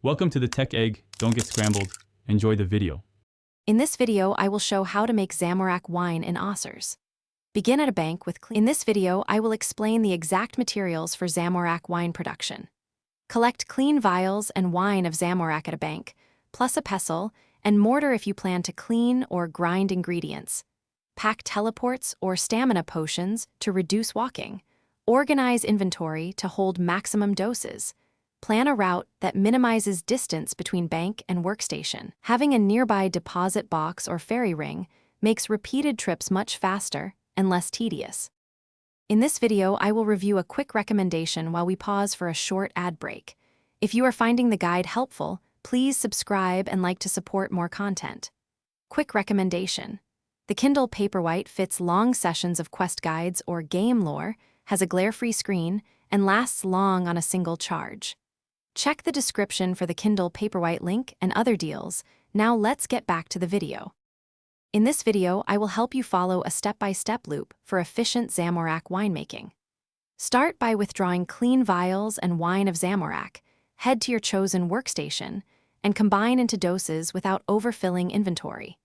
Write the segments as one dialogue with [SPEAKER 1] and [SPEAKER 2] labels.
[SPEAKER 1] Welcome to the Tech Egg. Don't get scrambled. Enjoy the video.
[SPEAKER 2] In this video, I will show how to make Zamorak wine in OSRS. Begin at a bank with clean. In this video, I will explain the exact materials for Zamorak wine production. Collect clean vials and wine of Zamorak at a bank, plus a pestle, and mortar if you plan to clean or grind ingredients. Pack teleports or stamina potions to reduce walking. Organize inventory to hold maximum doses. Plan a route that minimizes distance between bank and workstation. Having a nearby deposit box or ferry ring makes repeated trips much faster and less tedious. In this video, I will review a quick recommendation while we pause for a short ad break. If you are finding the guide helpful, please subscribe and like to support more content. Quick recommendation. The Kindle Paperwhite fits long sessions of quest guides or game lore, has a glare-free screen, and lasts long on a single charge. Check the description for the Kindle Paperwhite link and other deals. Now let's get back to the video. In this video, I will help you follow a step-by-step loop for efficient Zamorak winemaking. Start by withdrawing clean vials and wine of Zamorak, head to your chosen workstation, and combine into doses without overfilling inventory.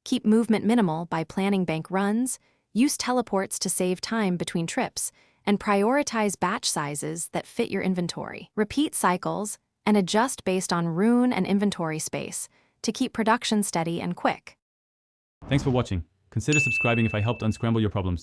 [SPEAKER 2] Keep movement minimal by planning bank runs, use teleports to save time between trips, and prioritize batch sizes that fit your inventory. Repeat cycles and adjust based on rune and inventory space to keep production steady and quick.
[SPEAKER 1] Thanks for watching. Consider subscribing if I helped unscramble your problems.